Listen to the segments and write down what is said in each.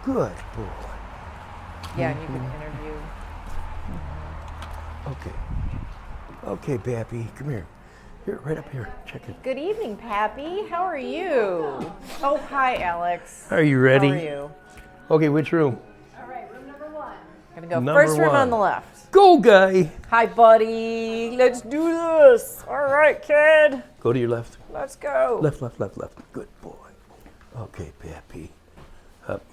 Good boy. Yeah, and you can interview. Okay, Pappy, come here. Here, right up here. Check it. Good evening, Pappy. How are you? Oh, hi, Alex. Are you ready? How are you? Okay, which room? All right, room number 1. Gonna go Number first room on one. the left. Go, guy. Hi, buddy. Let's do this. All right, kid. Go to your left. Let's go. Left. Good boy. Okay, Pappy. Up.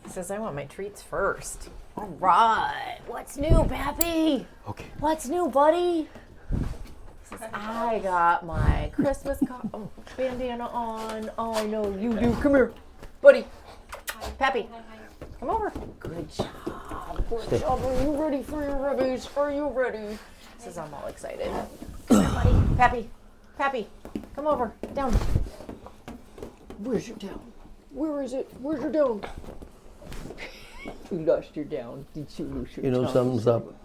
He says, I want my treats first. All right. What's new, Pappy? Okay. What's new, buddy? He says, I got my Christmas bandana on. Oh, I know you do. Come here, buddy. Pappy, come over. Good job. Good job. Are you ready for your rubbies? Are you ready? He says, I'm all excited. Come here, buddy. Pappy, come over. Down. Where's your down? Where is it? Where's your down? You lost your down. Did you lose your down? Something's up.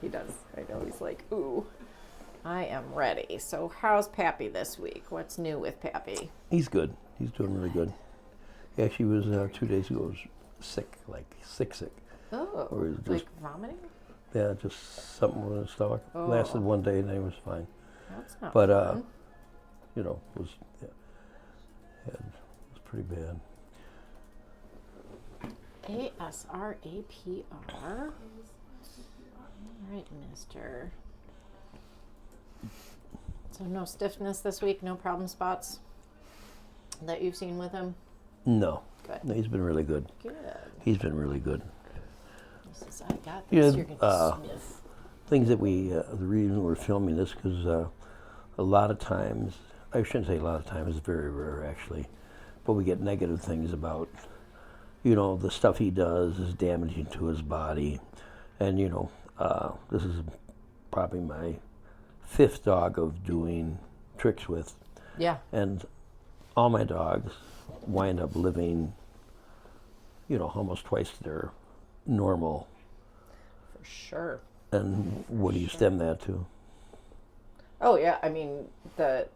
He does. I know. He's like, ooh, I am ready. So how's Pappy this week? What's new with Pappy? He's good. He's doing really good. He actually was 2 days ago sick, like sick. Oh, Or just, like vomiting? Yeah, just something with his stomach. Lasted 1 day and then he was fine. That's not But fun. it was pretty bad. ASRAPR. All right, mister. So no stiffness this week, no problem spots that you've seen with him? No. Good. No, he's been really good. Good. He's been really good. He says, I got this. Yeah, You're going to sniff. Things that the reason we're filming this, because a lot of times, I shouldn't say a lot of times, it's very rare actually, but we get negative things about, the stuff he does is damaging to his body. And, this is probably my 5th dog of doing tricks with. Yeah. And all my dogs wind up living, almost twice their normal. For sure. And what do you stem that to? Oh, yeah. I mean, the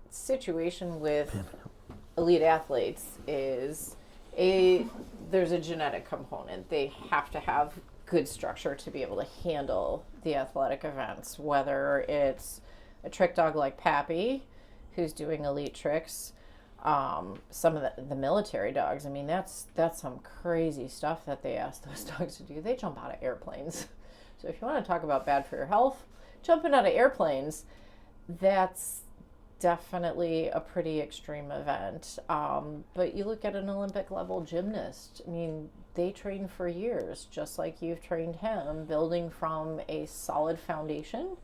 situation with elite athletes is there's a genetic component. They have to have good structure to be able to handle the athletic events, whether it's a trick dog like Pappy, who's doing elite tricks. Some of the military dogs, I mean, that's some crazy stuff that they ask those dogs to do. They jump out of airplanes. So if you want to talk about bad for your health, jumping out of airplanes, that's definitely a pretty extreme event. But you look at an Olympic level gymnast, I mean, they train for years, just like you've trained him, building from a solid foundation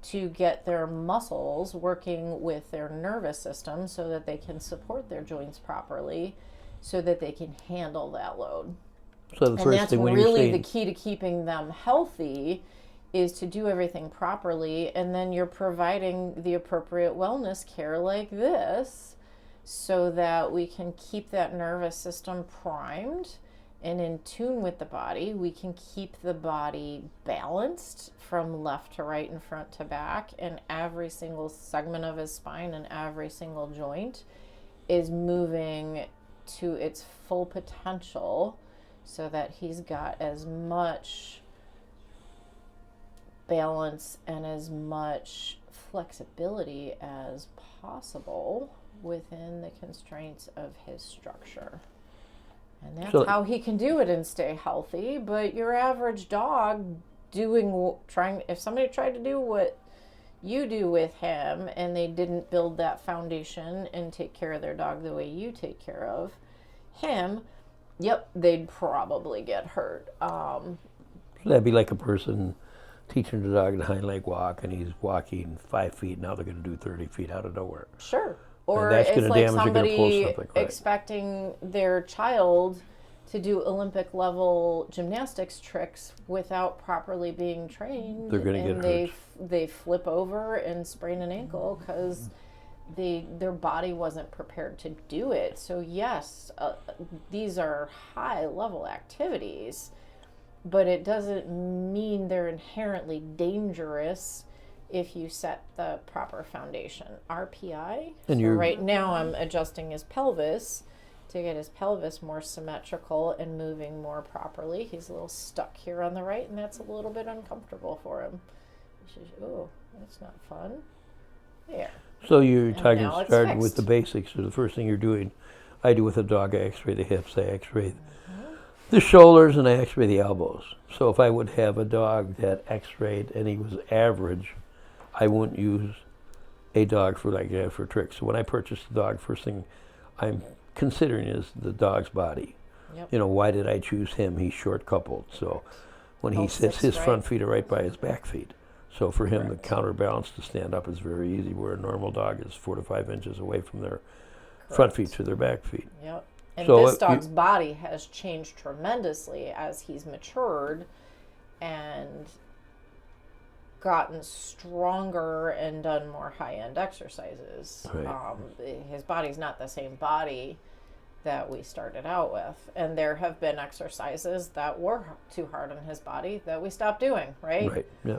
to get their muscles working with their nervous system so that they can support their joints properly, so that they can handle that load. So the And first that's thing when really you're the key to keeping them healthy, is to do everything properly, and then you're providing the appropriate wellness care like this so that we can keep that nervous system primed and in tune with the body. We can keep the body balanced from left to right and front to back, and every single segment of his spine and every single joint is moving to its full potential so that he's got as much balance and as much flexibility as possible within the constraints of his structure. And that's how he can do it and stay healthy. But your average dog if somebody tried to do what you do with him and they didn't build that foundation and take care of their dog the way you take care of him, they'd probably get hurt. So that'd be like a person teaching the dog the hind leg walk, and he's walking 5 feet. Now they're going to do 30 feet out of nowhere. Sure. Or that's it's gonna like damage, you're gonna pull somebody something, right? expecting their child to do Olympic level gymnastics tricks without properly being trained. They're going to get hurt. They flip over and sprain an ankle because their body wasn't prepared to do it. So yes, these are high level activities, but it doesn't mean they're inherently dangerous if you set the proper foundation. RPI. And so right now I'm adjusting his pelvis to get his pelvis more symmetrical and moving more properly. He's a little stuck here on the right, and that's a little bit uncomfortable for him. He says, oh, that's not fun. There. So you're And talking now it's starting with fixed. the basics. So the first thing you're doing, I do with a dog, I x-ray the hips, I x-ray the shoulders, and I x-ray the elbows. So if I would have a dog that x-rayed and he was average, I wouldn't use a dog for like that for tricks. So when I purchase a dog, first thing I'm considering is the dog's body. Yep. You know, why did I choose him? He's short coupled. So when he Both sits, six, his right? front feet are right by his back feet. So for him, Correct. the counterbalance to stand up is very easy, where a normal dog is 4 to 5 inches away from their front feet to their back feet. Yep. And So this dog's body has changed tremendously as he's matured and gotten stronger and done more high-end exercises. Right. His body's not the same body that we started out with. And there have been exercises that were too hard on his body that we stopped doing, right? Right, yeah.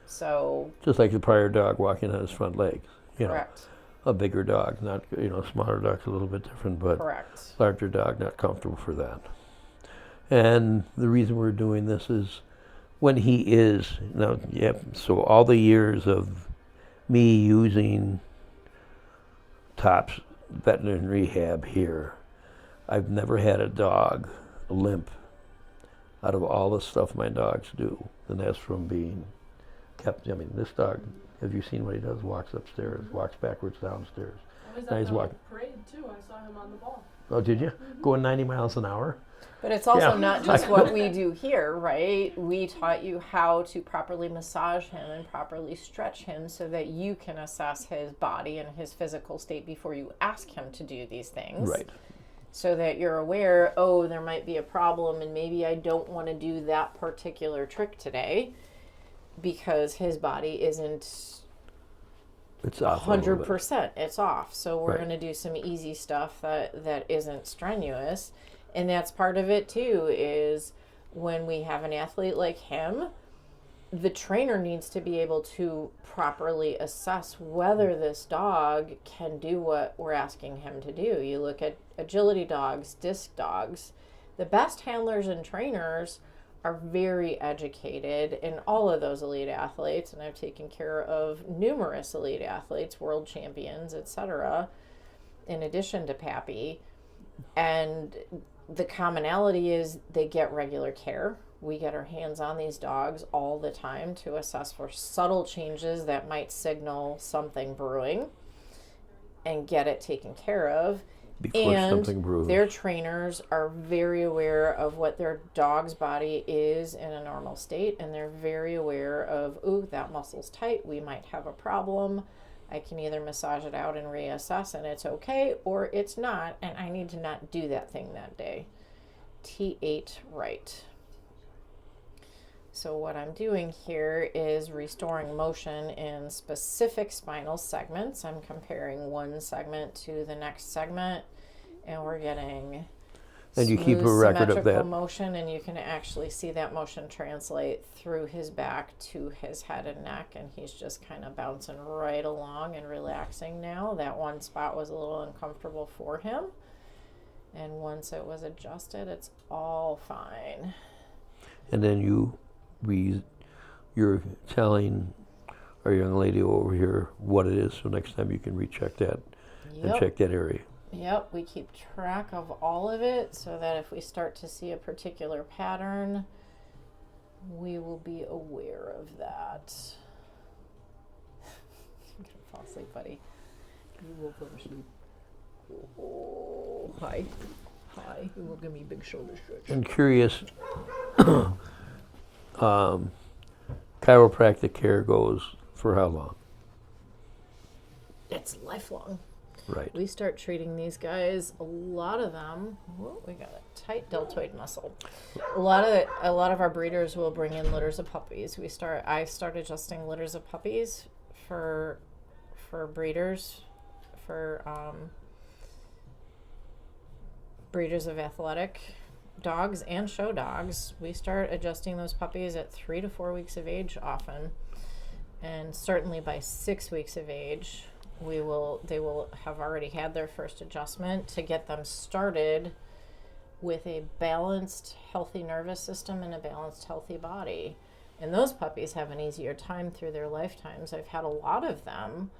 So, Just like the prior dog walking on his front legs. You know, correct. a bigger dog, not, you know, smaller dog's a little bit different, but Correct. larger dog, not comfortable for that. And the reason we're doing this is when he is, now, so all the years of me using Top's veterinary rehab here, I've never had a dog limp out of all the stuff my dogs do. And that's from being kept, I mean, this dog, have you seen what he does? Walks upstairs, walks backwards downstairs. I was Now at he's the walking. parade too. I saw him on the ball. Oh, did you? Going 90 miles an hour? But it's also Yeah. not just what we do here, right? We taught you how to properly massage him and properly stretch him so that you can assess his body and his physical state before you ask him to do these things. Right. So that you're aware, oh, there might be a problem and maybe I don't want to do that particular trick today because his body isn't It's off a little bit. 100%. It's off. So we're Right. going to do some easy stuff that isn't strenuous. And that's part of it too, is when we have an athlete like him, the trainer needs to be able to properly assess whether this dog can do what we're asking him to do. You look at agility dogs, disc dogs, the best handlers and trainers are very educated in all of those elite athletes, and I've taken care of numerous elite athletes, world champions, etc., in addition to Pappy. And the commonality is they get regular care. We get our hands on these dogs all the time to assess for subtle changes that might signal something brewing and get it taken care of. Before And something brews. their trainers are very aware of what their dog's body is in a normal state, and they're very aware of, ooh, that muscle's tight, we might have a problem. I can either massage it out and reassess and it's okay, or it's not, and I need to not do that thing that day. T8 right. So what I'm doing here is restoring motion in specific spinal segments. I'm comparing one segment to the next segment, and we're getting And you keep a smooth, record of symmetrical that. motion, and you can actually see that motion translate through his back to his head and neck, and he's just kind of bouncing right along and relaxing now. That one spot was a little uncomfortable for him, and once it was adjusted, it's all fine. And then you're telling our young lady over here what it is, so next time you can recheck that and check that area. Yep, we keep track of all of it so that if we start to see a particular pattern, we will be aware of that. I'm gonna fall asleep, buddy. You will fall asleep. Oh, hi. Hi. You will give me big shoulder stretch. And curious, chiropractic care goes for how long? It's lifelong. Right. We start treating these guys, a lot of them, whoa, we got a tight deltoid muscle. A lot of our breeders will bring in litters of puppies. I start adjusting litters of puppies for breeders, for breeders of athletic dogs and show dogs. We start adjusting those puppies at 3 to 4 weeks of age often, and certainly by 6 weeks of age. they will have already had their first adjustment to get them started with a balanced, healthy nervous system and a balanced, healthy body. And those puppies have an easier time through their lifetimes. I've had a lot of them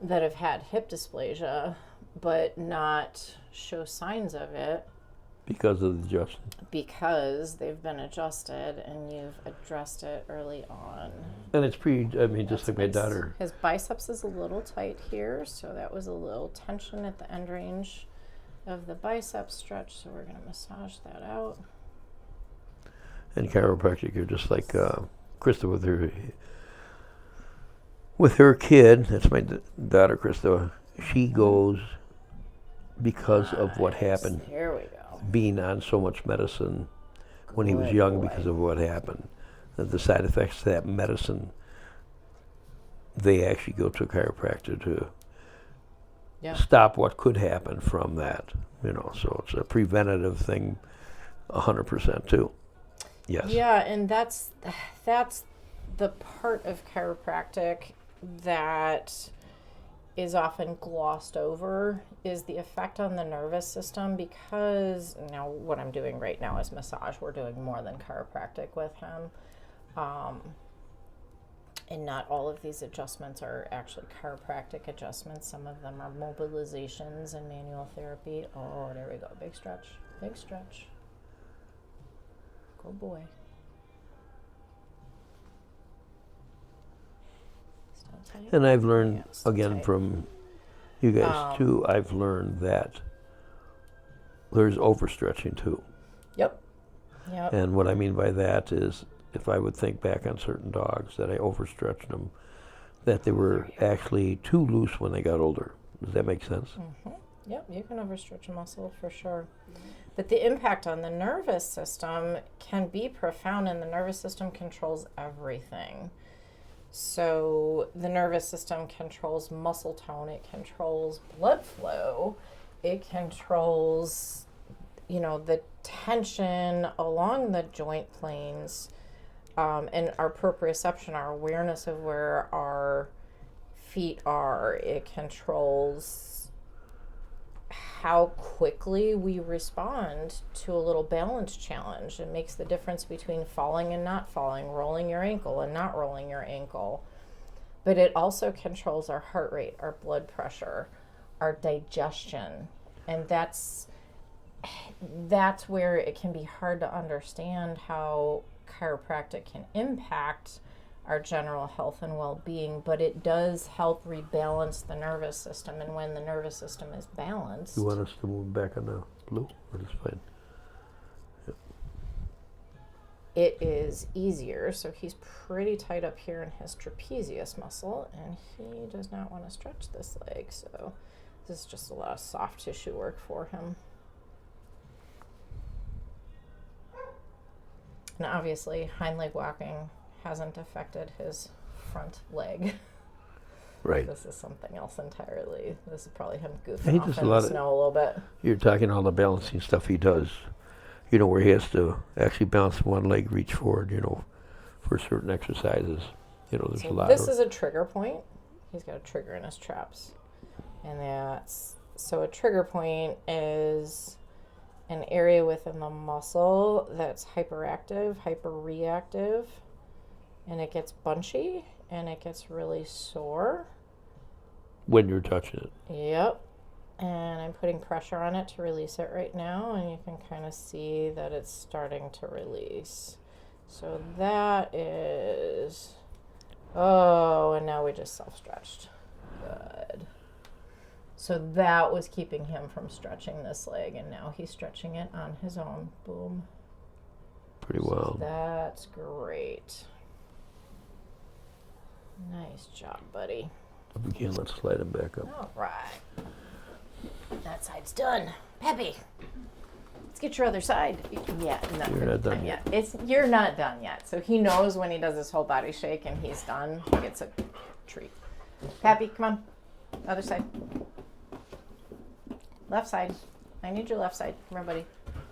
that have had hip dysplasia, but not show signs of it Because of the adjustment. because they've been adjusted and you've addressed it early on. And it's just like my daughter. His biceps is a little tight here, so that was a little tension at the end range of the bicep stretch, so we're going to massage that out. And chiropractic, you're just like Krista with her kid. That's my daughter, Krista. She goes because of what happened. Here we go. Being on so much medicine when he was Good young boy. because of what happened. The side effects of that medicine, they actually go to a chiropractor to stop what could happen from that. So it's a preventative thing 100% too. Yes. Yeah, and that's the part of chiropractic that is often glossed over is the effect on the nervous system, because now what I'm doing right now is massage. We're doing more than chiropractic with him. And not all of these adjustments are actually chiropractic adjustments. Some of them are mobilizations and manual therapy. Oh, there we go. Big stretch. Big stretch. Good boy. Still tight? And I've learned, Yeah, still again, tight. from you guys too, I've learned that there's overstretching too. Yep. And what I mean by that is, if I would think back on certain dogs that I overstretched them, that they were actually too loose when they got older. Does that make sense? Mm-hmm. Yep, you can overstretch a muscle for sure. But the impact on the nervous system can be profound, and the nervous system controls everything. So the nervous system controls muscle tone, it controls blood flow, it controls, the tension along the joint planes, and our proprioception, our awareness of where our feet are. It controls how quickly we respond to a little balance challenge. It makes the difference between falling and not falling, rolling your ankle and not rolling your ankle. But it also controls our heart rate, our blood pressure, our digestion. And that's where it can be hard to understand how chiropractic can impact our general health and well-being, but it does help rebalance the nervous system. And when the nervous system is balanced, You want us to move back on the blue? Or it's fine? it is easier. So he's pretty tight up here in his trapezius muscle, and he does not want to stretch this leg. So this is just a lot of soft tissue work for him. And obviously, hind leg walking hasn't affected his front leg. Right. This is something else entirely. This is probably him He goofing off does a in lot the of- snow a little bit. You're talking all the balancing stuff he does, where he has to actually balance one leg, reach forward, for certain exercises. There's a So lot this of... is a trigger point. He's got a trigger in his traps. And so a trigger point is an area within the muscle that's hyperactive, hyperreactive, and it gets bunchy and it gets really sore. when you're touching it. Yep. And I'm putting pressure on it to release it right now, and you can kind of see that it's starting to release. So that is, and now we just self-stretched. Good. So that was keeping him from stretching this leg, and now he's stretching it on his own. Boom. Pretty well. That's great. Nice job, buddy. Again, let's slide him back up. All right. That side's done. Peppy, let's get your other side. Yeah, no, You're not done yet. You're not done yet. So he knows when he does his whole body shake and he's done, he gets a treat. Peppy, come on. Other side. Left side. I need your left side. Come here, buddy.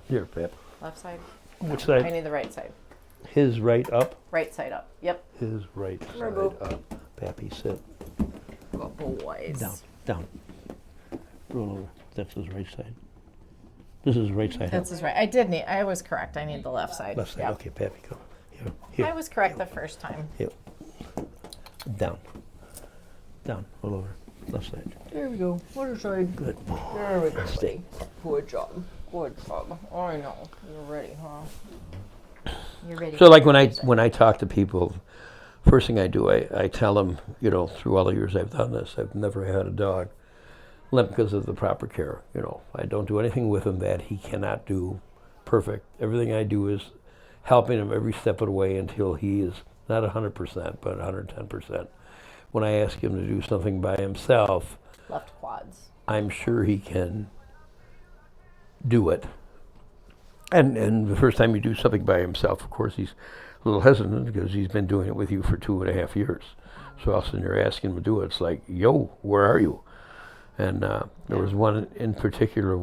Here, Pap. Left side. Which I side? need the right side. His right up. Right side up. Yep. His right here, side boo. up. Pappy, sit. Go. boys. Down. Roll over. That's his right side. This is right side. That's his right. I was correct. I need the left side. Left side. Yep. Okay, Pappy, come. Here. I was correct the first time. Yep. Down. Roll over. Left side. There we go. Other side. Good. There we go. Stay. Good job. I know. You're ready, huh? You're ready. So like when I talk to people, first thing I do, I tell them, through all the years I've done this, I've never had a dog limp because of the proper care. I don't do anything with him that he cannot do perfect. Everything I do is helping him every step of the way until he is not 100%, but 110%. When I ask him to do something by himself, Left quads. I'm sure he can do it. And the first time you do something by himself, of course, he's a little hesitant because he's been doing it with you for 2.5 years. So all of a sudden you're asking him to do it. It's like, yo, where are you? And there was one in particular,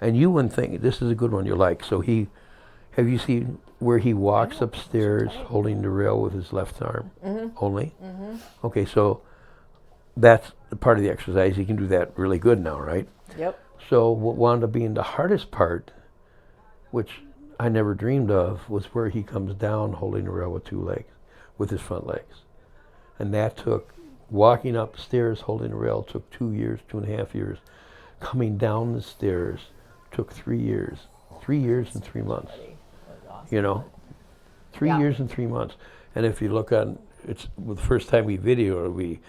and you wouldn't think, this is a good one you like. So have you seen where he walks upstairs holding the rail with his left arm only? Mm-hmm. Okay, so that's the part of the exercise. He can do that really good now, right? Yep. So what wound up being the hardest part, which I never dreamed of, was where he comes down holding the rail with 2 legs, with his front legs. And that took, walking upstairs holding the rail took 2 years, 2.5 years. Coming down the stairs took 3 years. 3 years and 3 months. 3 years and 3 months. And if you look on, the first time we videoed,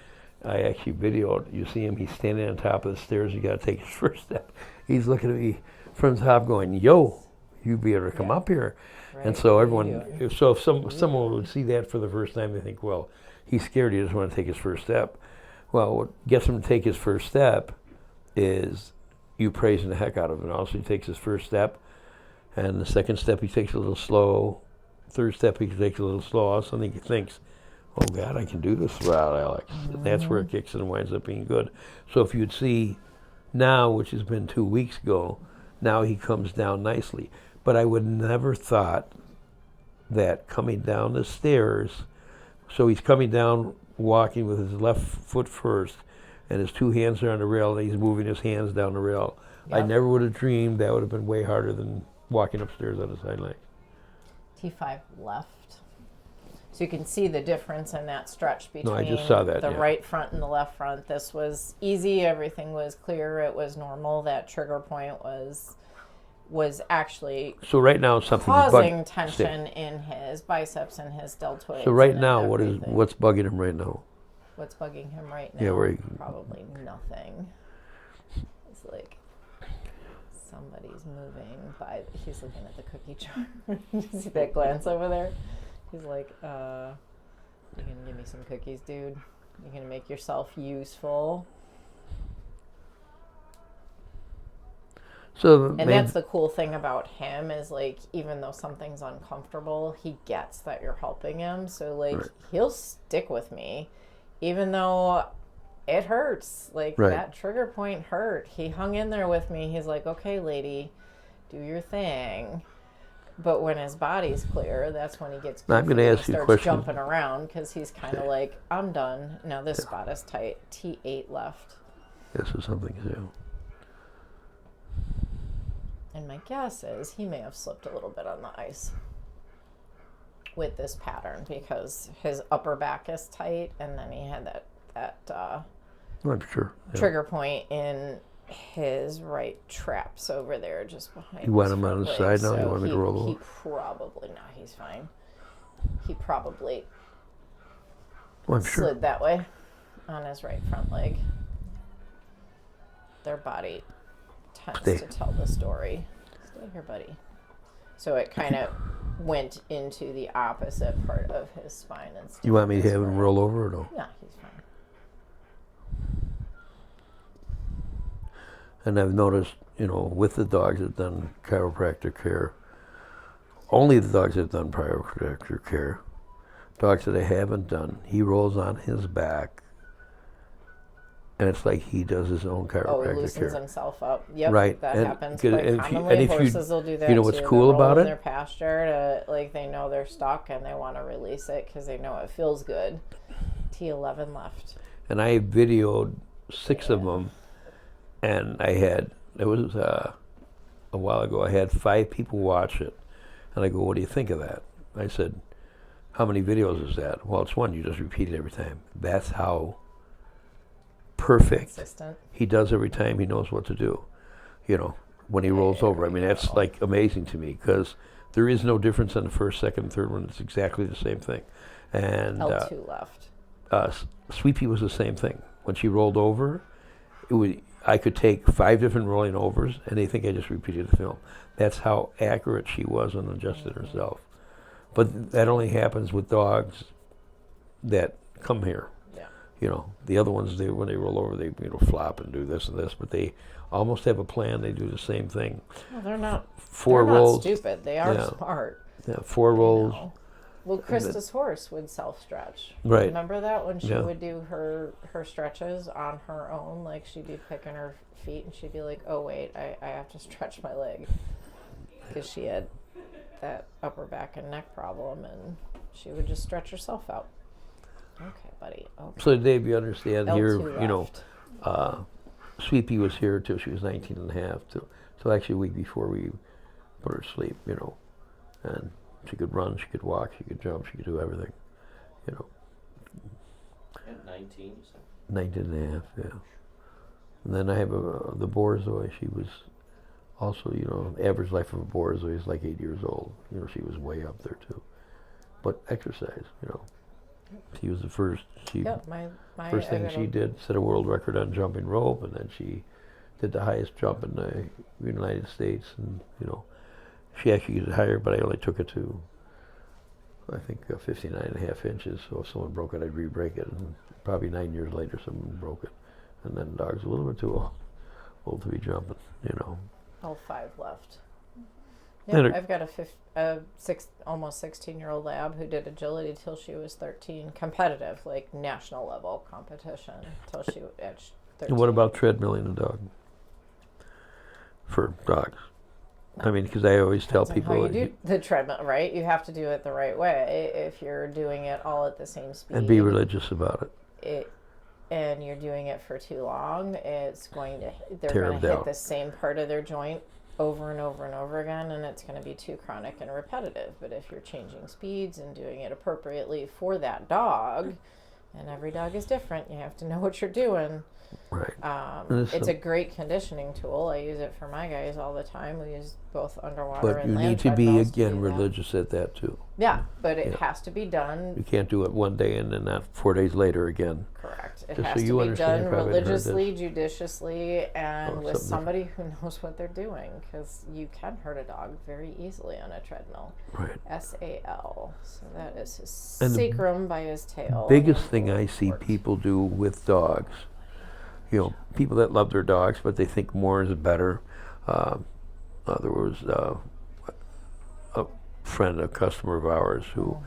I actually videoed, you see him, he's standing on top of the stairs, you got to take his first step. He's looking at me from the top going, yo, you be able to come up here. Right. And so if someone would see that for the first time, they think, well, he's scared, he doesn't want to take his first step. Well, what gets him to take his first step is you praising the heck out of him. Also, he takes his first step, and the second step he takes a little slow. Third step he takes a little slow. All of a sudden he thinks, oh God, I can do this without Alex. Mm-hmm. That's where it kicks in and winds up being good. So if you'd see now, which has been 2 weeks ago, now he comes down nicely. But I would never thought that coming down the stairs, so he's coming down walking with his left foot first, and his 2 hands are on the rail, and he's moving his hands down the rail. Yep. I never would have dreamed that would have been way harder than walking upstairs on his hind leg. T5 left. So you can see the difference in that stretch between I just saw that, the right front and the left front. This was easy. Everything was clear. It was normal. That trigger point was actually so right now something causing tension in his biceps and his deltoids. So right now, what's bugging him right now? What's bugging him right now? Yeah, probably nothing. It's like somebody's moving by. He's looking at the cookie jar. You see that glance over there? He's like, you gonna give me some cookies, dude? You gonna make yourself useful? And that's the cool thing about him is, like, even though something's uncomfortable, he gets that you're helping him. So, like, he'll stick with me, even though it hurts. Like, that trigger point hurt. He hung in there with me. He's like, okay, lady, do your thing. But when his body's clear, that's when he gets goofy. I'm going to ask you a question. Starts jumping around because he's kind of like, I'm done. Now this spot is tight. T8 left. This is something to do. And my guess is he may have slipped a little bit on the ice with this pattern because his upper back is tight, and then he had that I'm sure. trigger point in his right traps over there just behind. You want him on the side now? So you want me to roll over? He probably, no, he's fine. He probably slid that way on his right front leg. Their body tends to tell the story. Stay here, buddy. So it kind of went into the opposite part of his spine. You want me to have him roll over or no? Yeah, he's fine. And I've noticed, with the dogs that have done chiropractic care, only the dogs that have done chiropractic care, dogs that I haven't done, he rolls on his back, and it's like he does his own chiropractic care. Oh, he loosens himself up. Yep, right. That happens quite commonly. Horses will do that You know what's too. cool They'll roll about in it? their pasture they know they're stuck and they want to release it because they know it feels good. T11 left. And I videoed 6 of them, and it was a while ago, I had 5 people watch it. And I go, what do you think of that? I said, how many videos is that? Well, it's one, you just repeat it every time. That's how perfect Consistent. he does every time. He knows what to do, when he rolls over. I mean, that's like amazing to me, because there is no difference on the first, second, and third one. It's exactly the same thing. And L2 left. Sweepy was the same thing. When she rolled over, I could take 5 different rolling overs, and they think I just repeated the film. That's how accurate she was and adjusted herself. But that only happens with dogs that come here. Yeah. The other ones, when they roll over, they flop and do this and this, but they almost have a plan. They do the same thing. Well, they're not. 4 they're rolls. Not stupid. They are smart. Yeah, 4 rolls. Well, Krista's horse would self-stretch. Right. Remember that when she would do her stretches on her own? Like, she'd be picking her feet, and she'd be like, oh, wait, I have to stretch my leg. Because she had that upper back and neck problem, and she would just stretch herself out. Okay, buddy. Okay. So, Dave, you understand L2 here, left. Sweepy was here till she was 19 and a half, till actually a week before we put her to sleep, and she could run, she could walk, she could jump, she could do everything, At 19, you said? 19 and a half, yeah. And then I have the Borzoi. She was also, average life of a Borzoi is like 8 years old. She was way up there too. But exercise, She was the first. First thing she did, set a world record on jumping rope, and then she did the highest jump in the United States, and she actually did higher, but I only took it to, I think, 59.5 inches. So if someone broke it, I'd re-break it, and probably 9 years later, someone broke it, and then the dog's a little bit too old to be jumping, All 5 left. And Yeah, I've got almost 16-year-old lab who did agility till she was 13, competitive, like national level competition, till she was 13. And what about treadmilling a dog? For dogs, I mean, because I always tell people how you do the treadmill, right? You have to do it the right way. If you're doing it all at the same speed, and be religious about it. And you're doing it for too long, they're going to hit the same part of their joint over and over and over again, and it's going to be too chronic and repetitive. But if you're changing speeds and doing it appropriately for that dog, and every dog is different, you have to know what you're doing. Right. It's a great conditioning tool. I use it for my guys all the time. We use both underwater but and you land need to be, treadmills again, do that. religious at that too. Yeah, but it has to be done. You can't do it one day and then not 4 days later again. Correct. It Just has so you to be understand, done probably hadn't heard religiously, judiciously, and with something somebody who knows what they're doing, because you can hurt a dog very easily on a treadmill. Right. SAL. So that is his And the sacrum by his tail. Biggest thing I see people do with dogs, people that love their dogs, but they think more is better. There was a friend, a customer of ours, who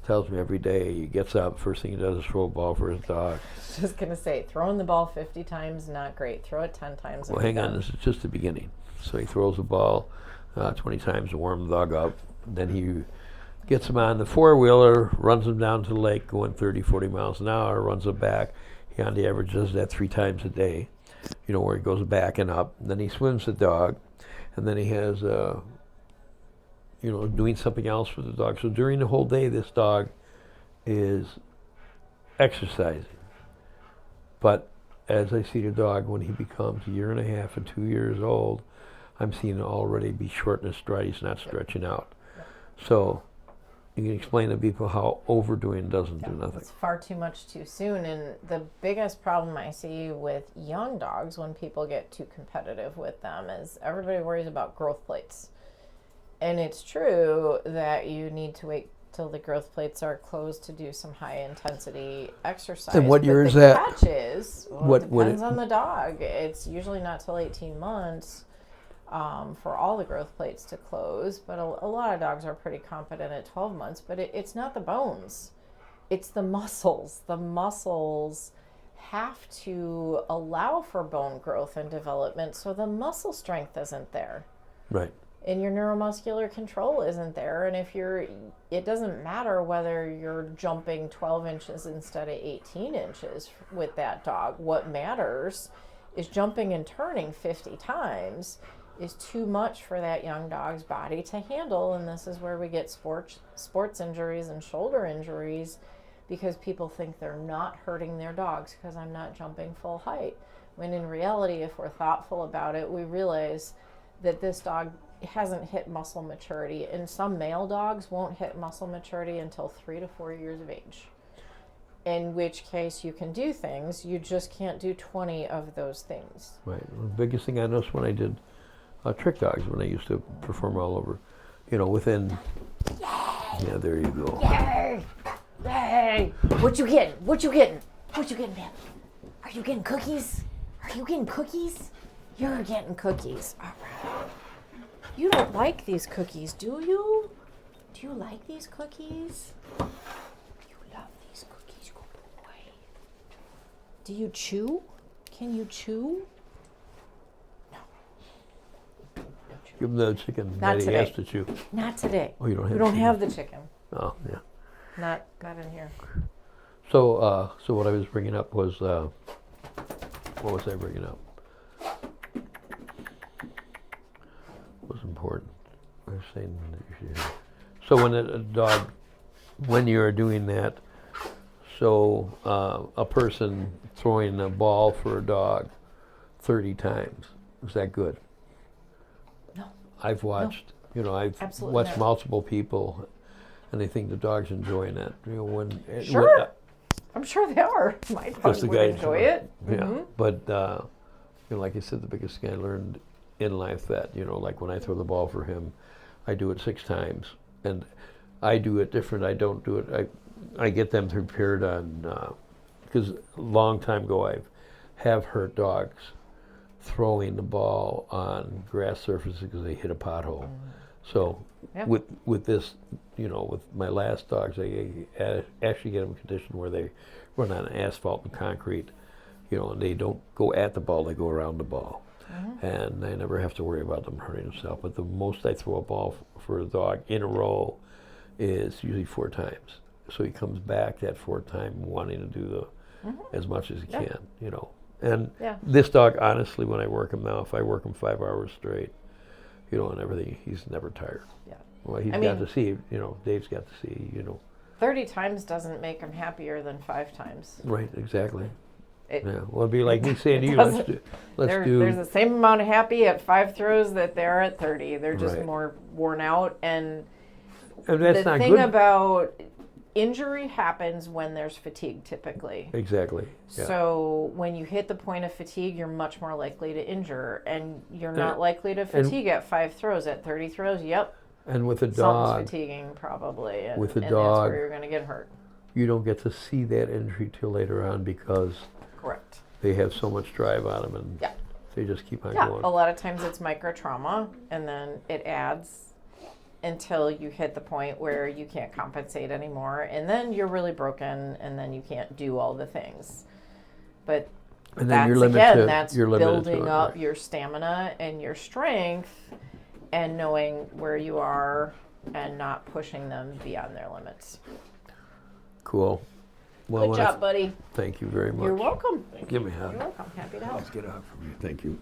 tells me every day he gets up, first thing he does is throw a ball for his dog. Just going to say, throwing the ball 50 times, not great. Throw it 10 times. Well, hang on, this is just the beginning. So he throws the ball 20 times to warm the dog up. Then he gets him on the 4-wheeler, runs him down to the lake going 30, 40 miles an hour, runs him back. He on the average does that 3 times a day, where he goes back and up. And then he swims the dog, and then he has, doing something else for the dog. So during the whole day, this dog is exercising. But as I see the dog, when he becomes 1.5 years and 2 years old, I'm seeing it already be short and stride. He's not stretching out. So you can explain to people how overdoing doesn't do nothing. It's far too much too soon. And the biggest problem I see with young dogs when people get too competitive with them is everybody worries about growth plates. And it's true that you need to wait till the growth plates are closed to do some high intensity exercise. And what year is the that? Catch is, it depends on the dog. It's usually not till 18 months. For all the growth plates to close, but a lot of dogs are pretty competent at 12 months, but it's not the bones, it's the muscles. The muscles have to allow for bone growth and development, so the muscle strength isn't there. Right. and your neuromuscular control isn't there. And it doesn't matter whether you're jumping 12 inches instead of 18 inches with that dog. What matters is jumping and turning 50 times is too much for that young dog's body to handle. And this is where we get sports injuries and shoulder injuries, because people think they're not hurting their dogs because I'm not jumping full height. When in reality, if we're thoughtful about it, we realize that this dog hasn't hit muscle maturity, and some male dogs won't hit muscle maturity until 3 to 4 years of age. In which case you can do things, you just can't do 20 of those things. Right. The biggest thing I noticed when I did trick dogs, when I used to perform all over, within, yeah, there you go. Yay! Yay! What you getting? What you getting? What you getting, man? Are you getting cookies? Are you getting cookies? You're getting cookies. All right. You don't like these cookies, do you? Do you like these cookies? You love these cookies, good boy. Do you chew? Can you chew? No. Don't chew. Give him the chicken Not that he today. has to chew. Not today. Oh, you don't have We don't chicken? have the chicken. Oh, yeah. Not in here. So what I was bringing up was, what was I bringing up? What was important? I was saying that you should. So when a dog, when you're doing that, so a person throwing a ball for a dog 30 times, is that good? No. I've watched, I've Absolutely watched not. multiple people, and they think the dog's enjoying that. Sure. I'm sure they are. My dog Just the would guy- enjoy it. Yeah, Mhm. but like I said, the biggest thing I learned in life that like when I throw the ball for him, I do it 6 times, and I do it different. I don't do it. I get them prepared on because a long time ago I have hurt dogs throwing the ball on grass surfaces because they hit a pothole. So Yeah. with this, with my last dogs, I actually get them conditioned where they run on asphalt and concrete, and they don't go at the ball, they go around the ball. And I never have to worry about them hurting themselves. But the most I throw a ball for a dog in a row is usually 4 times. So he comes back that 4th time wanting to do as much as he Yeah. can, And Yeah. this dog, honestly, when I work him now, if I work him 5 hours straight, and everything, he's never tired. Yeah. Well, he's I got mean- to see, Dave's got to see, 30 times doesn't make him happier than 5 times. Right, exactly. It- Yeah, well, it'd be like me saying to it you, doesn't- let's There's do, the same amount of happy at 5 throws that they are at 30. They're just Right. more worn out. And and that's the not thing good. about injury happens when there's fatigue typically. Exactly. Yeah. So when you hit the point of fatigue, you're much more likely to injure, and you're not likely to fatigue at 5 throws. At 30 throws, yep, And with a dog, something's fatiguing probably, and, With a and dog- that's where you're going to get hurt. you don't get to see that injury till later on because Correct. they have so much drive on them and Yeah. they just keep on Yeah, going. a lot of times it's micro trauma, and then it adds until you hit the point where you can't compensate anymore, and then you're really broken, and then you can't do all the things. But And then that's you're limited again, to, that's you're limited building to it, up right. your stamina and your strength, and knowing where you are, and not pushing them beyond their limits. Cool. Well, Good job, buddy. thank you very much. You're welcome. Give me a hug. You're welcome. Happy to help. Let's get a hug from you. Thank you.